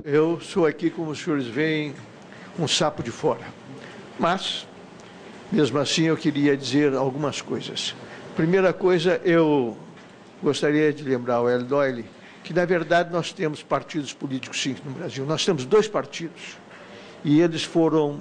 Eu sou aqui, como os senhores veem, um sapo de fora. Mas, mesmo assim, eu queria dizer algumas coisas. Primeira coisa, eu gostaria de lembrar ao Hélio Doyle que, na verdade, nós temos partidos políticos, sim, no Brasil. Nós temos 2 partidos. E eles foram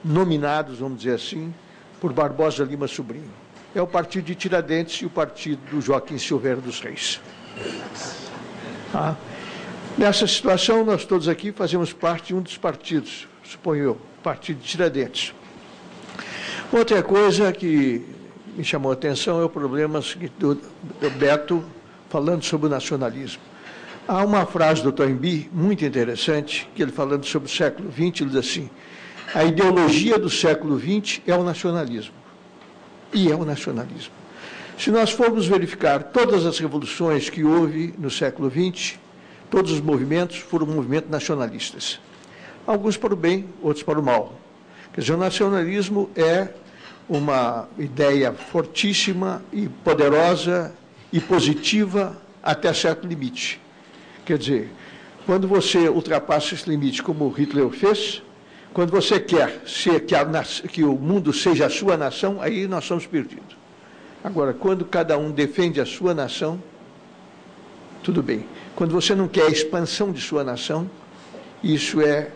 nominados, vamos dizer assim, por Barbosa Lima Sobrinho. É o partido de Tiradentes e o partido do Joaquim Silveira dos Reis. Nessa situação, nós todos aqui fazemos parte de um dos partidos, suponho eu, partido de Tiradentes. Outra coisa que me chamou a atenção é o problema do Beto falando sobre o nacionalismo. Há uma frase do Toynbee muito interessante, que ele falando sobre o século XX, ele diz assim: a ideologia do século XX é o nacionalismo. E é o nacionalismo. Se nós formos verificar todas as revoluções que houve no século XX, todos os movimentos foram movimentos nacionalistas. Alguns para o bem, outros para o mal. Quer dizer, o nacionalismo é uma ideia fortíssima e poderosa e positiva até certo limite. Quer dizer, quando você ultrapassa esse limite, como Hitler fez, quando você quer que o mundo seja a sua nação, aí nós somos perdidos. Agora, quando cada um defende a sua nação, tudo bem. Quando você não quer a expansão de sua nação, isso é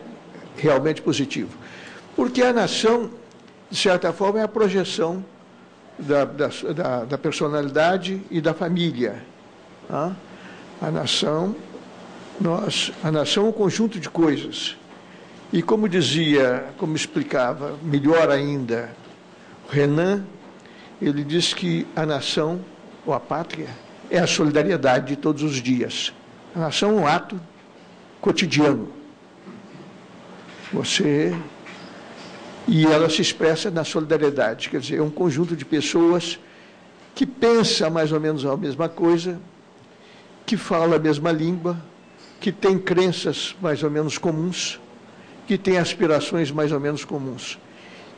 realmente positivo. Porque a nação, de certa forma, é a projeção da personalidade e da família. A nação é um conjunto de coisas. E como dizia, como explicava melhor ainda Renan, ele diz que a nação, ou a pátria, é a solidariedade de todos os dias. A nação é um ato cotidiano. E ela se expressa na solidariedade, quer dizer, é um conjunto de pessoas que pensa mais ou menos a mesma coisa, que fala a mesma língua, que tem crenças mais ou menos comuns, que tem aspirações mais ou menos comuns.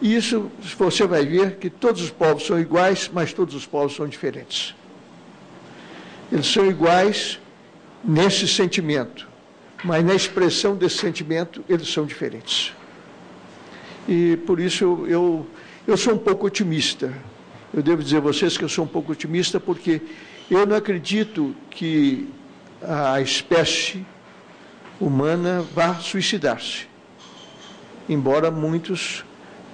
E isso, você vai ver que todos os povos são iguais, mas todos os povos são diferentes. Eles são iguais nesse sentimento, mas na expressão desse sentimento, eles são diferentes. E, por isso, eu sou um pouco otimista. Eu devo dizer a vocês que eu sou um pouco otimista, porque eu não acredito que a espécie humana vá suicidar-se, embora muitos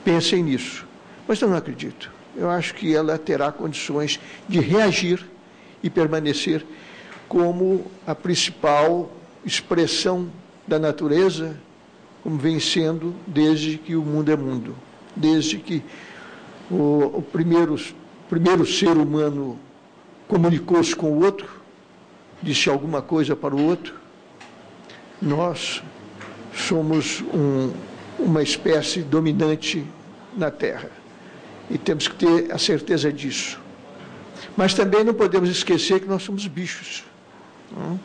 pensem nisso. Mas eu não acredito. Eu acho que ela terá condições de reagir e permanecer como a principal expressão da natureza, como vem sendo desde que o mundo é mundo, desde que o primeiro ser humano comunicou-se com o outro, disse alguma coisa para o outro. Nós somos uma espécie dominante na Terra e temos que ter a certeza disso. Mas também não podemos esquecer que nós somos bichos, não?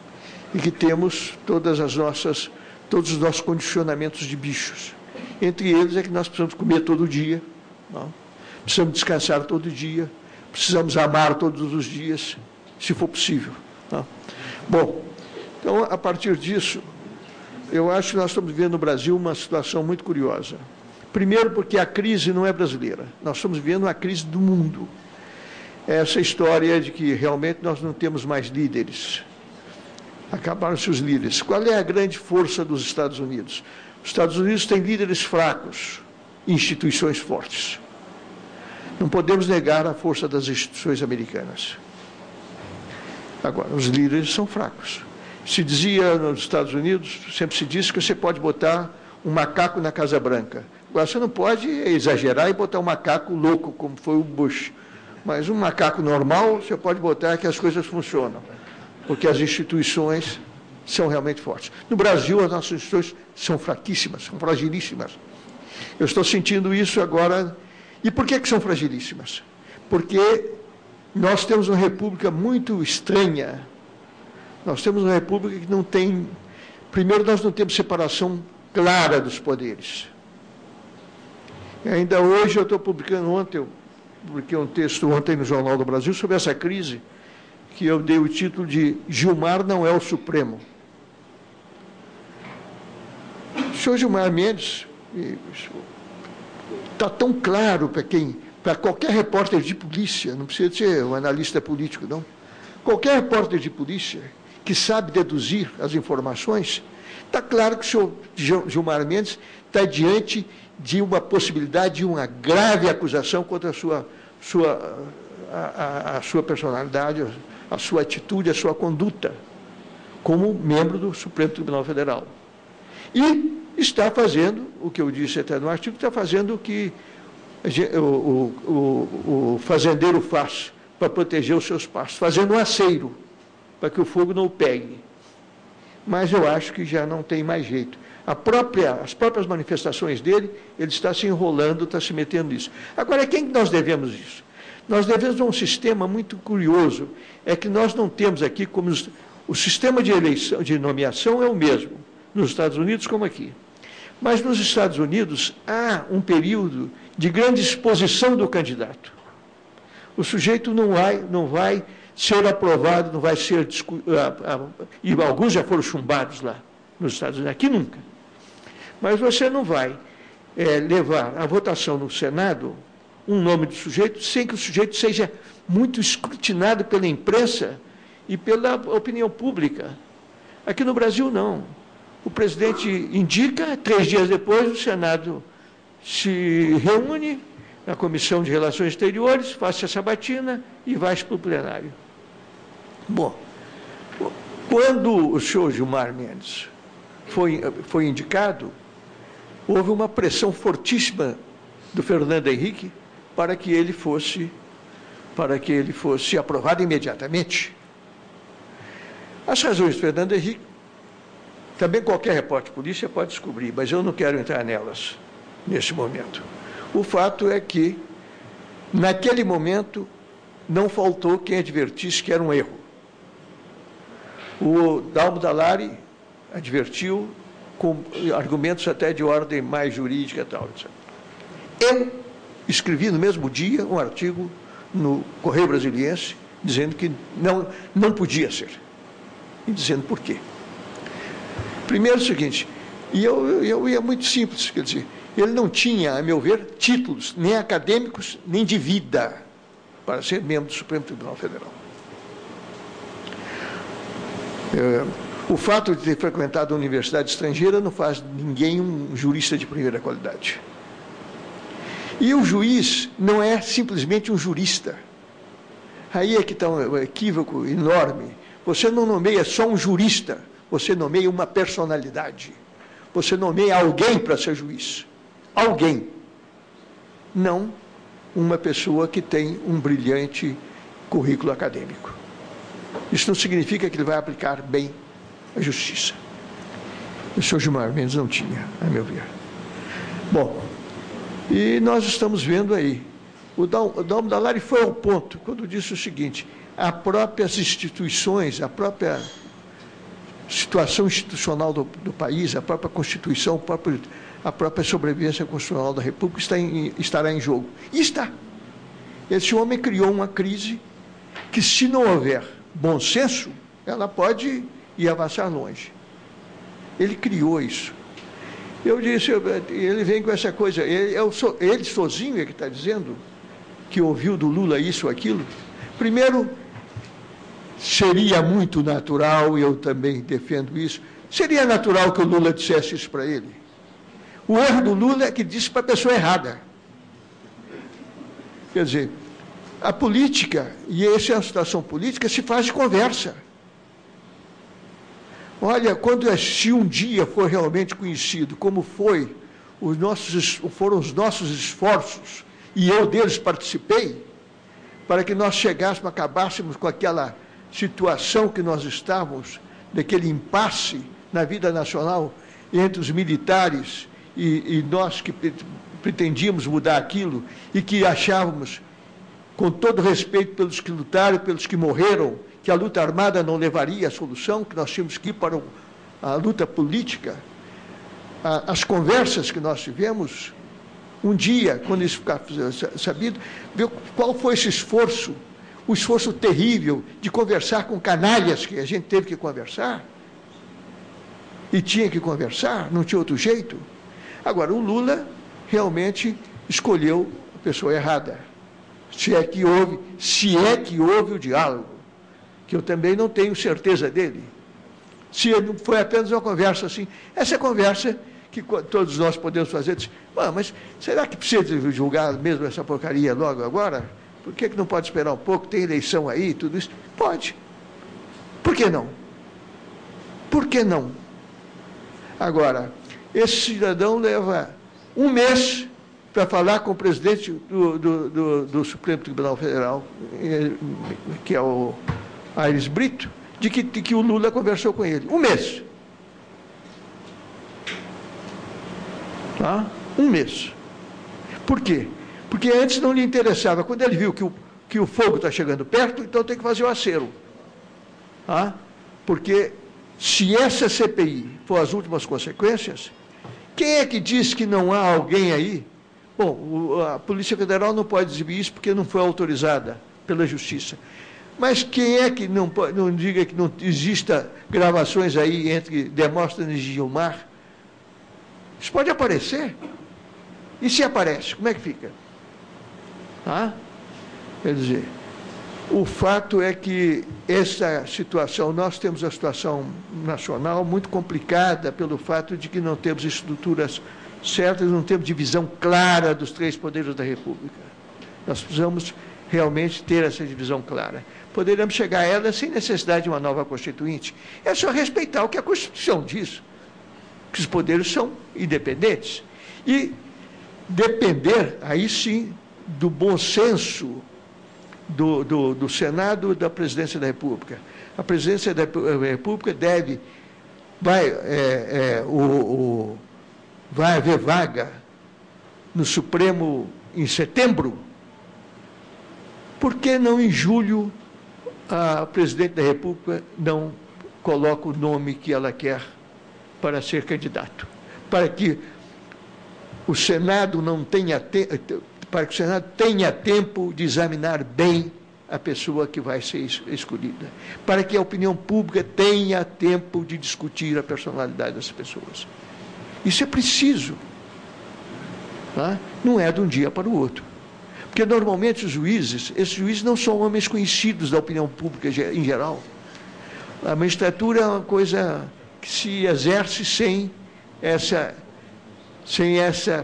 E que temos todos os nossos condicionamentos de bichos. Entre eles é que nós precisamos comer todo dia, não? Precisamos descansar todo dia, precisamos amar todos os dias, se for possível, não? Bom, então, a partir disso, eu acho que nós estamos vivendo no Brasil uma situação muito curiosa. Primeiro, porque a crise não é brasileira. Nós estamos vivendo uma crise do mundo. Essa história de que realmente nós não temos mais líderes. Acabaram-se os líderes. Qual é a grande força dos Estados Unidos? Os Estados Unidos têm líderes fracos e instituições fortes. Não podemos negar a força das instituições americanas. Agora, os líderes são fracos. Se dizia nos Estados Unidos, sempre se disse que você pode botar um macaco na Casa Branca. Agora, você não pode exagerar e botar um macaco louco, como foi o Bush. Mas um macaco normal, você pode botar que as coisas funcionam, porque as instituições são realmente fortes. No Brasil, as nossas instituições são fraquíssimas, são fragilíssimas. Eu estou sentindo isso agora. E por que são fragilíssimas? Porque nós temos uma república muito estranha. Nós temos uma república que não tem... Primeiro, nós não temos separação clara dos poderes. E ainda hoje, eu publiquei um texto ontem no Jornal do Brasil sobre essa crise, que eu dei o título de Gilmar não é o Supremo. senhor Gilmar Mendes está tão claro para qualquer repórter de polícia, não precisa ser um analista político, não. Qualquer repórter de polícia que sabe deduzir as informações, está claro que o senhor Gilmar Mendes está diante de uma possibilidade de uma grave acusação contra a sua personalidade, a sua atitude, a sua conduta, como membro do Supremo Tribunal Federal. E está fazendo, o que eu disse até no artigo, está fazendo o que o fazendeiro faz para proteger os seus pastos, fazendo um aceiro, para que o fogo não o pegue. Mas eu acho que já não tem mais jeito. As próprias manifestações dele, ele está se enrolando, está se metendo nisso. Agora, a quem nós devemos isso? Nós devemos a um sistema muito curioso, é que nós não temos aqui, como o sistema de eleição, de nomeação é o mesmo, nos Estados Unidos como aqui. Mas nos Estados Unidos há um período de grande exposição do candidato. O sujeito não vai ser aprovado, não vai ser e alguns já foram chumbados lá nos Estados Unidos, aqui nunca. Mas você não vai levar à votação no Senado um nome do sujeito sem que o sujeito seja muito escrutinado pela imprensa e pela opinião pública. Aqui no Brasil, não. O presidente indica, 3 dias depois o Senado se reúne na Comissão de Relações Exteriores, faz a sabatina e vai para o plenário. Bom, quando o senhor Gilmar Mendes foi indicado, houve uma pressão fortíssima do Fernando Henrique para que ele fosse aprovado imediatamente. As razões do Fernando Henrique, também qualquer repórter de polícia pode descobrir, mas eu não quero entrar nelas neste momento. O fato é que, naquele momento, não faltou quem advertisse que era um erro. O Dalmo Dallari advertiu com argumentos até de ordem mais jurídica e tal. Eu escrevi no mesmo dia um artigo no Correio Brasiliense dizendo que não podia ser. E dizendo por quê. Primeiro o seguinte, e eu ia muito simples, quer dizer, ele não tinha, a meu ver, títulos, nem acadêmicos, nem de vida, para ser membro do Supremo Tribunal Federal. O fato de ter frequentado uma universidade estrangeira não faz ninguém um jurista de primeira qualidade. E o juiz não é simplesmente um jurista. Aí é que está um equívoco enorme. Você não nomeia só um jurista, você nomeia uma personalidade. Você nomeia alguém para ser juiz. Alguém. Não uma pessoa que tem um brilhante currículo acadêmico. Isso não significa que ele vai aplicar bem a justiça. O senhor Gilmar Mendes não tinha, a meu ver. Bom, e nós estamos vendo aí. O Dalmo Dallari foi ao ponto quando disse o seguinte: as próprias instituições, a própria situação institucional do país, a própria Constituição, a própria sobrevivência constitucional da República estará em jogo. E está. Esse homem criou uma crise que, se não houver bom senso, ela pode ir avançar longe. Ele criou isso. Eu disse, ele vem com essa coisa, ele sozinho é que está dizendo que ouviu do Lula isso ou aquilo. Primeiro, seria muito natural, e eu também defendo isso, seria natural que o Lula dissesse isso para ele. O erro do Lula é que disse para a pessoa errada. Quer dizer, a política, e essa é a situação política, se faz de conversa. Olha, se um dia for realmente conhecido como foram os nossos esforços, e eu deles participei, para que nós acabássemos com aquela situação que nós estávamos, daquele impasse na vida nacional entre os militares e nós que pretendíamos mudar aquilo e que achávamos, com todo respeito pelos que lutaram, pelos que morreram, que a luta armada não levaria à solução, que nós tínhamos que ir para a luta política. As conversas que nós tivemos, um dia, quando isso ficar sabido, ver qual foi esse esforço, o esforço terrível de conversar com canalhas que a gente teve que conversar. e tinha que conversar, não tinha outro jeito. Agora, o Lula realmente escolheu a pessoa errada, se é que houve o diálogo, que eu também não tenho certeza dele. Se foi apenas uma conversa assim, essa conversa que todos nós podemos fazer, mas será que precisa julgar mesmo essa porcaria logo agora? Por que não pode esperar um pouco? Tem eleição aí, tudo isso? Pode. Por que não? Por que não? Agora, esse cidadão leva um mês para falar com o presidente do Supremo Tribunal Federal, que é o Aires Brito, de que o Lula conversou com ele. Um mês. Tá? Um mês. Por quê? Porque antes não lhe interessava. Quando ele viu que o fogo está chegando perto, então tem que fazer o acero. Tá? Porque se essa CPI for as últimas consequências, quem é que diz que não há alguém aí? Bom, a Polícia Federal não pode exibir isso porque não foi autorizada pela Justiça. Mas quem é que não diga que não exista gravações aí entre Demóstenes e Gilmar? Isso pode aparecer. E se aparece, como é que fica? Tá? Quer dizer, o fato é que essa situação, nós temos a situação nacional muito complicada pelo fato de que não temos estruturas certas, não temos divisão clara dos três poderes da República. Nós precisamos realmente ter essa divisão clara. Poderíamos chegar a ela sem necessidade de uma nova Constituinte. É só respeitar o que a Constituição diz, que os poderes são independentes. E depender, aí sim, do bom senso do Senado e da Presidência da República. A Presidência da República vai haver vaga no Supremo em setembro. Por que não em julho a Presidente da República não coloca o nome que ela quer para ser candidato? Para que o Senado para que o Senado tenha tempo de examinar bem a pessoa que vai ser escolhida, para que a opinião pública tenha tempo de discutir a personalidade das pessoas. Isso é preciso. Tá? Não é de um dia para o outro. Porque, normalmente, esses juízes não são homens conhecidos da opinião pública em geral. A magistratura é uma coisa que se exerce sem essa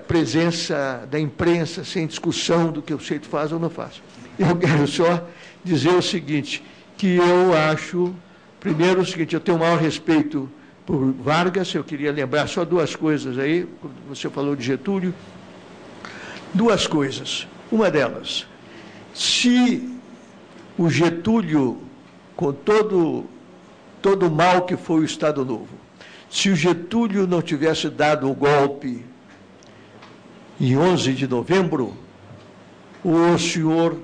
presença da imprensa, sem discussão do que o sujeito faz ou não faz. Eu quero só dizer o seguinte, que eu acho, primeiro o seguinte, eu tenho o maior respeito por Vargas, eu queria lembrar só duas coisas aí, você falou de Getúlio, duas coisas. Uma delas, se o Getúlio, com todo o mal que foi o Estado Novo, se o Getúlio não tivesse dado o golpe em 11 de novembro, o senhor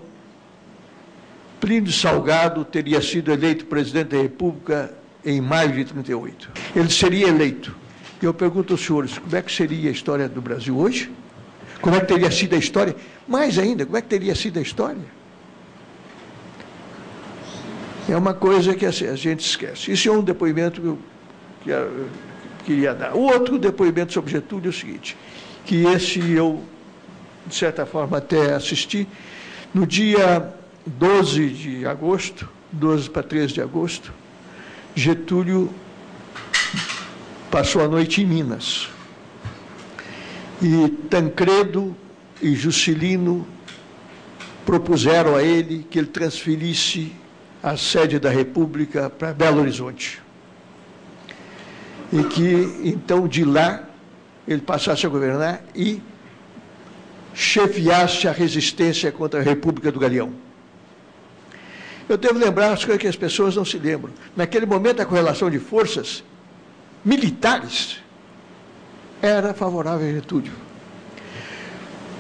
Plínio Salgado teria sido eleito presidente da República em maio de 38. Ele seria eleito. Eu pergunto aos senhores, como é que seria a história do Brasil hoje? Como é que teria sido a história? Mais ainda, como é que teria sido a história? É uma coisa que a gente esquece. Isso é um depoimento que eu queria dar. O outro depoimento sobre Getúlio é o seguinte, que esse eu, de certa forma, até assisti, no dia 12 de agosto, 12 para 13 de agosto, Getúlio passou a noite em Minas. E Tancredo e Juscelino propuseram a ele que ele transferisse a sede da República para Belo Horizonte. E que, então, de lá, ele passasse a governar e chefiasse a resistência contra a República do Galeão. Eu devo lembrar as coisas que as pessoas não se lembram. Naquele momento, a correlação de forças militares era favorável a Getúlio.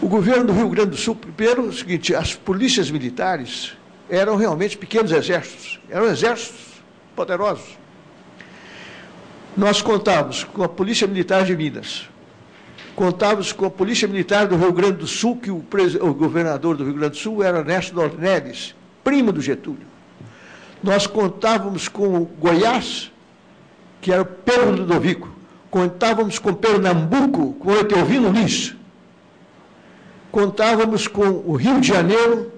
O governo do Rio Grande do Sul, primeiro, o seguinte, as polícias militares eram realmente pequenos exércitos, eram exércitos poderosos. Nós contávamos com a Polícia Militar de Minas, contávamos com a Polícia Militar do Rio Grande do Sul, que o governador do Rio Grande do Sul era Ernesto Dornelles, primo do Getúlio. Nós contávamos com o Goiás, que era Pedro Ludovico. Contávamos com Pernambuco, com Etelvino Lins. Contávamos com o Rio de Janeiro,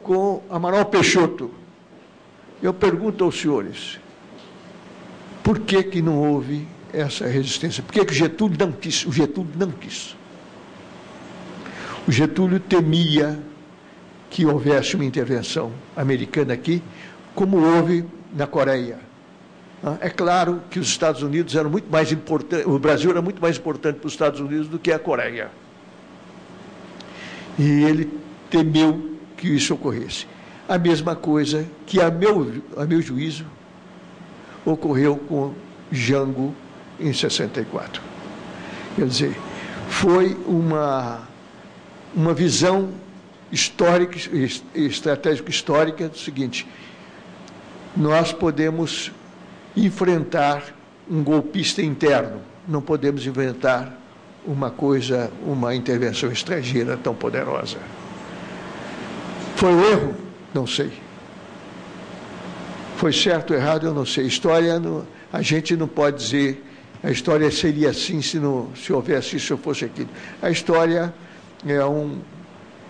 com Amaral Peixoto. Eu pergunto aos senhores, por que não houve essa resistência? Por que o Getúlio não quis? O Getúlio não quis. O Getúlio temia que houvesse uma intervenção americana aqui, como houve na Coreia. É claro que os Estados Unidos eram muito mais importantes, o Brasil era muito mais importante para os Estados Unidos do que a Coreia. E ele temeu que isso ocorresse. A mesma coisa que, a meu juízo, ocorreu com Jango em 64. Quer dizer, foi uma visão histórica, estratégico-histórica do seguinte: nós podemos enfrentar um golpista interno, não podemos inventar uma intervenção estrangeira tão poderosa. Foi um erro? Não sei. Foi certo ou errado? Eu não sei. História, a gente não pode dizer a história seria assim se houvesse isso, se fosse aquilo. A história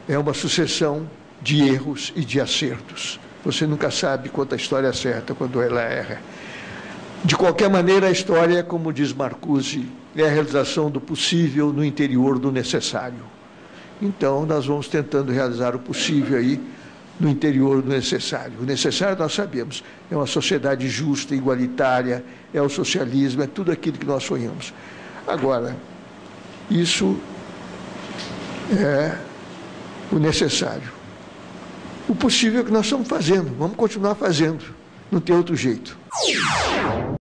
é uma sucessão de erros e de acertos. Você nunca sabe quando a história acerta, quando ela erra. De qualquer maneira, a história, como diz Marcuse, é a realização do possível no interior do necessário. Então, nós vamos tentando realizar o possível aí no interior do necessário. O necessário, nós sabemos, é uma sociedade justa, igualitária, é o socialismo, é tudo aquilo que nós sonhamos. Agora, isso é o necessário. O possível é que nós estamos fazendo, vamos continuar fazendo, não tem outro jeito.